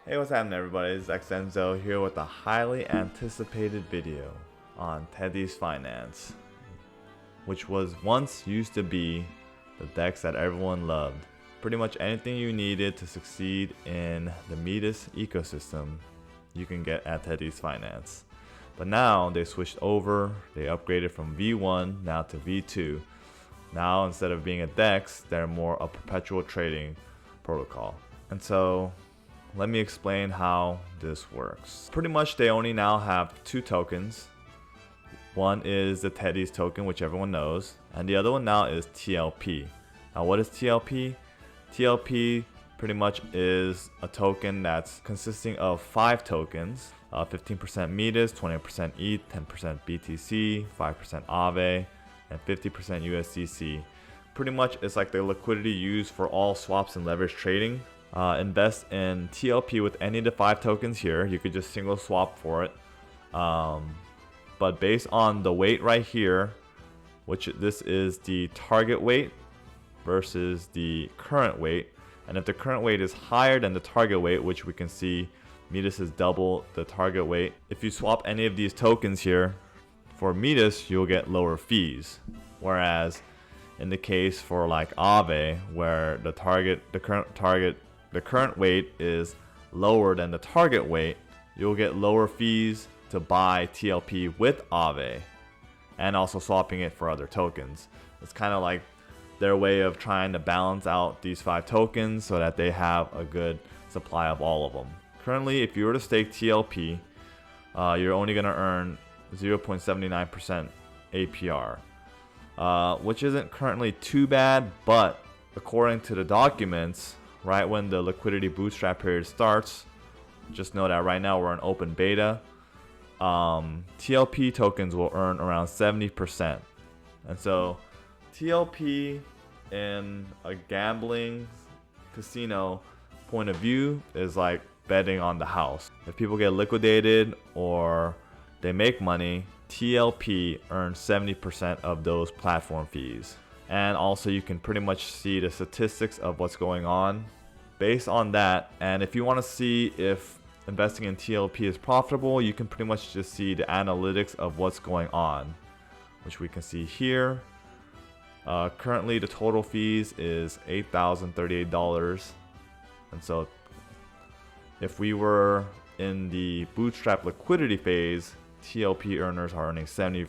Hey, what's happening everybody? It's XNZO here with a highly anticipated video on Tethys Finance, which was once used to be the DEX that everyone loved. Pretty much anything you needed to succeed in the Midas ecosystem, you can get at Tethys Finance. But now they switched over, they upgraded from V1 now to V2. Now instead of being a DEX, they're more a perpetual trading protocol. And so let me explain how this works. Pretty much they only now have two tokens. One is the Teddies token, which everyone knows, and the other one now is TLP. Now what is TLP? TLP pretty much is a token that's consisting of 5 tokens, 15% Midas, 20% ETH, 10% BTC, 5% Aave, and 50% USDC. Pretty much it's like the liquidity used for all swaps and leverage trading. Invest in TLP with any of the 5 tokens here. You could just single swap for it. But based on the weight right here, which this is the target weight versus the current weight. And if the current weight is higher than the target weight, which we can see Midas is double the target weight. If you swap any of these tokens here for Midas, you'll get lower fees. Whereas in the case for like Aave, where the current weight is lower than the target weight, you'll get lower fees to buy TLP with Aave and also swapping it for other tokens. It's kind of like their way of trying to balance out these 5 tokens so that they have a good supply of all of them. Currently, if you were to stake TLP, you're only going to earn 0.79% APR, which isn't currently too bad, but according to the documents, right when the liquidity bootstrap period starts, just know that right now we're in open beta, TLP tokens will earn around 70%. And so TLP in a gambling casino point of view is like betting on the house. If people get liquidated or they make money, TLP earns 70% of those platform fees. And also you can pretty much see the statistics of what's going on based on that. And if you want to see if investing in TLP is profitable, you can pretty much just see the analytics of what's going on, which we can see here. Currently the total fees is $8,038. And so if we were in the bootstrap liquidity phase, TLP earners are earning 70%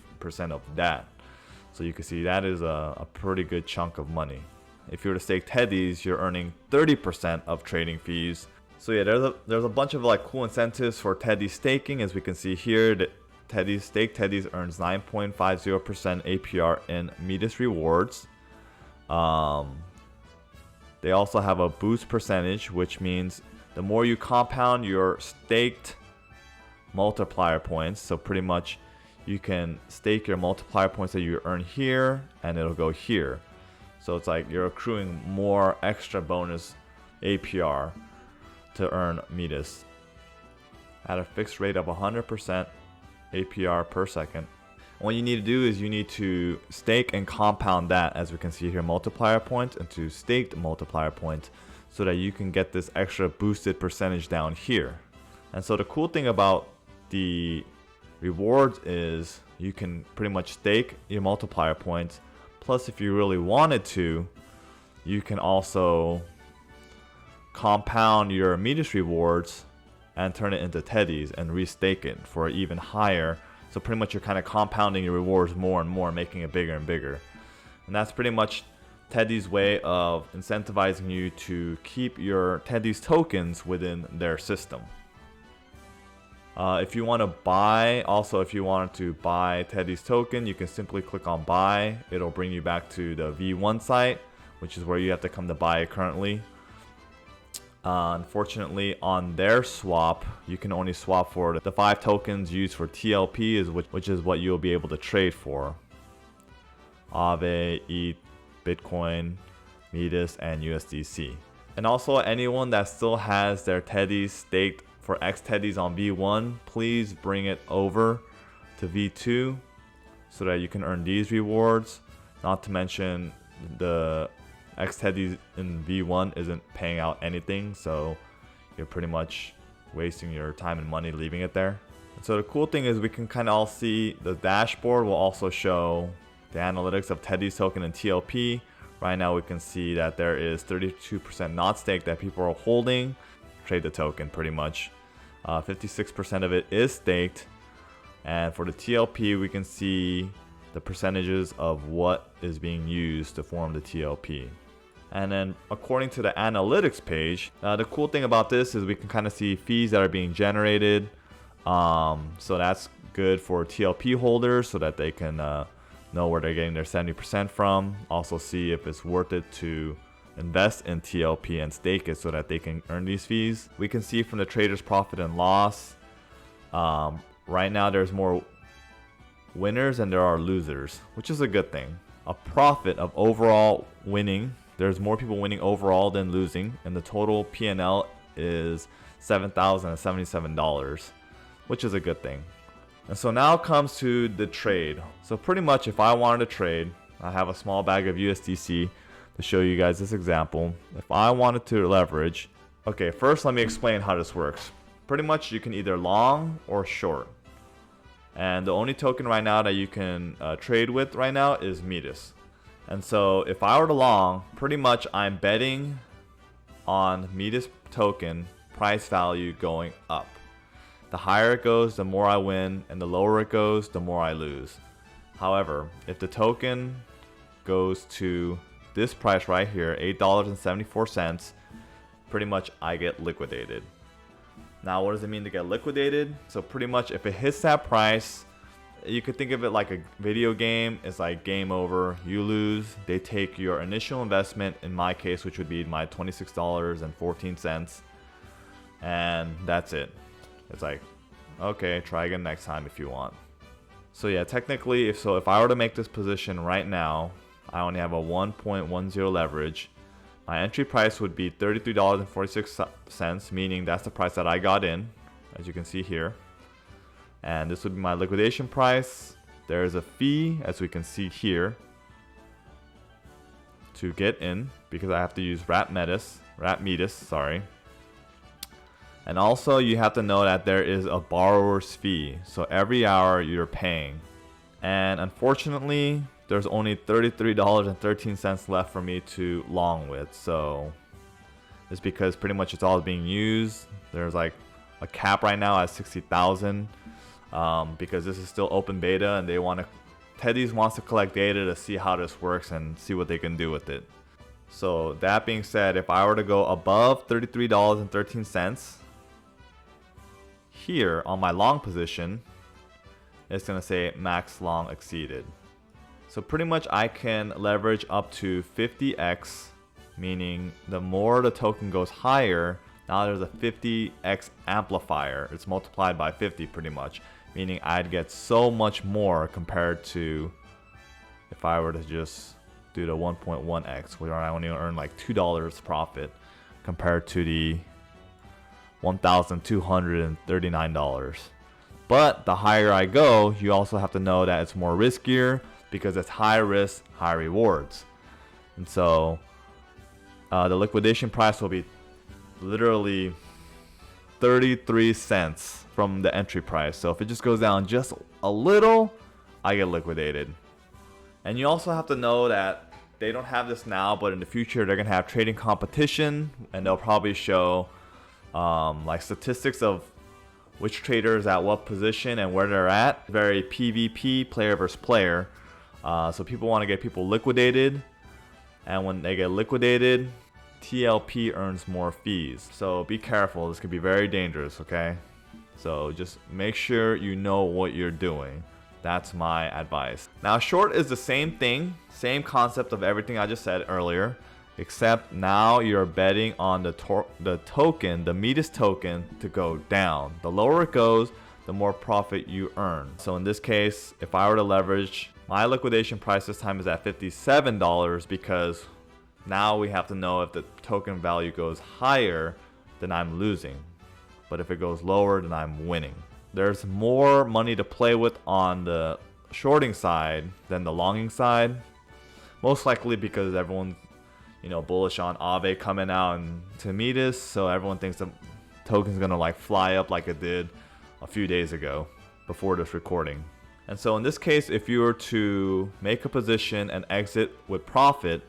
of that. So you can see that is a pretty good chunk of money. If you were to stake Teddies, you're earning 30% of trading fees. So yeah, there's a bunch of like cool incentives for Teddies staking. As we can see here, that Teddies earns 9.50% APR in Midas rewards. They also have a boost percentage, which means the more you compound your staked multiplier points, so pretty much you can stake your multiplier points that you earn here and it'll go here. So it's like you're accruing more extra bonus APR to earn Midas at a fixed rate of 100% APR per second. And what you need to do is you need to stake and compound that, as we can see here, multiplier points into staked multiplier points, so that you can get this extra boosted percentage down here. And so the cool thing about the rewards is you can pretty much stake your multiplier points, plus if you really wanted to, you can also compound your Midas rewards and turn it into Teddies and restake it for even higher. So pretty much you're kind of compounding your rewards more and more, making it bigger and bigger. And that's pretty much Teddy's way of incentivizing you to keep your Teddies tokens within their system. If you want to buy, also if you wanted to buy Teddies token, you can simply click on buy. It'll bring you back to the V1 site, which is where you have to come to buy it currently. Unfortunately, on their swap, you can only swap for the 5 tokens used for TLP, which is what you'll be able to trade for: Aave, ETH, Bitcoin, Midas, and USDC. And also anyone that still has their Teddies staked for X Teddies on V1, please bring it over to V2 so that you can earn these rewards. Not to mention the X Teddies in V1 isn't paying out anything, so you're pretty much wasting your time and money leaving it there. And so the cool thing is we can kind of all see the dashboard will also show the analytics of Teddies token and TLP. Right now we can see that there is 32% not staked that people are holding. Trade the token pretty much. 56% of it is staked. And for the TLP we can see the percentages of what is being used to form the TLP. And then according to the analytics page, the cool thing about this is we can kind of see fees that are being generated. So that's good for TLP holders so that they can know where they're getting their 70% from. Also see if it's worth it to invest in TLP and stake it so that they can earn these fees. We can see from the trader's profit and loss. Right now there's more winners than there are losers, which is a good thing. A profit of overall winning. There's more people winning overall than losing, and the total P&L is $7,077, which is a good thing. And so now comes to the trade. So pretty much if I wanted to trade, I have a small bag of USDC to show you guys this example. If I wanted to leverage, okay, first let me explain how this works. Pretty much you can either long or short. And the only token right now that you can trade with right now is Tethys. And so if I were to long, pretty much I'm betting on Tethys token price value going up. The higher it goes, the more I win, and the lower it goes, the more I lose. However, if the token goes to this price right here, $8.74, pretty much I get liquidated. Now, what does it mean to get liquidated? So pretty much if it hits that price, you could think of it like a video game. It's like game over, you lose. They take your initial investment, in my case, which would be my $26.14, and that's it. It's like, okay, try again next time if you want. So yeah, technically, if I were to make this position right now, I only have a 1.10 leverage. My entry price would be $33.46, meaning that's the price that I got in, as you can see here. And this would be my liquidation price. There's a fee, as we can see here, to get in, because I have to use wrap Tethys. And also you have to know that there is a borrower's fee. So every hour you're paying. And unfortunately, there's only $33.13 left for me to long with. So it's because pretty much it's all being used. There's like a cap right now at 60,000 because this is still open beta and Teddies wants to collect data to see how this works and see what they can do with it. So that being said, if I were to go above $33.13, here on my long position, it's going to say max long exceeded. So pretty much I can leverage up to 50x, meaning the more the token goes higher, now there's a 50x amplifier. It's multiplied by 50 pretty much, meaning I'd get so much more compared to if I were to just do the 1.1x, where I only earn like $2 profit compared to the $1,239. But the higher I go, you also have to know that it's more riskier because it's high risk, high rewards. And so the liquidation price will be literally 33 cents from the entry price. So if it just goes down just a little, I get liquidated. And you also have to know that they don't have this now, but in the future they're gonna have trading competition, and they'll probably show like statistics of which trader is at what position and where they're at. Very PvP, player versus player. So people want to get people liquidated, and when they get liquidated, TLP earns more fees. So be careful, this could be very dangerous, okay? So just make sure you know what you're doing. That's my advice. Now short is the same thing, same concept of everything I just said earlier, except now you're betting on the token, the Tethys token, to go down. The lower it goes, the more profit you earn. So in this case, if I were to leverage, my liquidation price this time is at $57 because now we have to know if the token value goes higher, then I'm losing. But if it goes lower, then I'm winning. There's more money to play with on the shorting side than the longing side. Most likely because everyone's bullish on Aave coming out and to Tethys, so everyone thinks the token's gonna like fly up like it did a few days ago before this recording. And so in this case, if you were to make a position and exit with profit,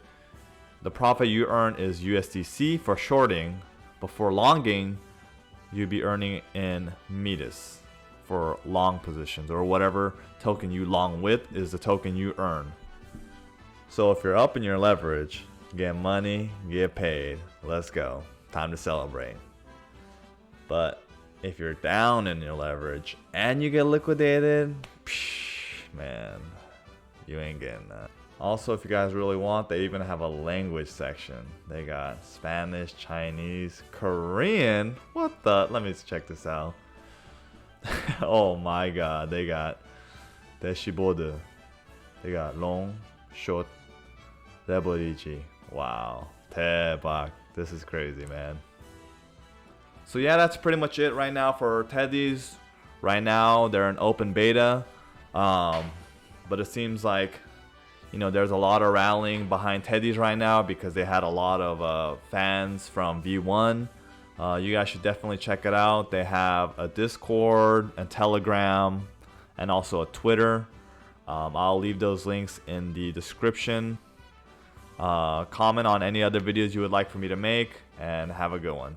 the profit you earn is USDC for shorting, but for longing, you'd be earning in METIS for long positions, or whatever token you long with is the token you earn. So if you're up in your leverage, get money, get paid, let's go, time to celebrate. But if you're down in your leverage and you get liquidated, man, you ain't getting that. Also, if you guys really want, they even have a language section. They got Spanish, Chinese, Korean. What the? Let me check this out. Oh my god, they got 대시보드. They got long, short, 레버리지. Wow, 대박. This is crazy, man. So yeah, that's pretty much it right now for Teddies. Right now, they're in open beta. But it seems like, you know, there's a lot of rallying behind Teddies right now because they had a lot of fans from V1. You guys should definitely check it out. They have a Discord and Telegram and also a Twitter. I'll leave those links in the description. Comment on any other videos you would like for me to make, and have a good one.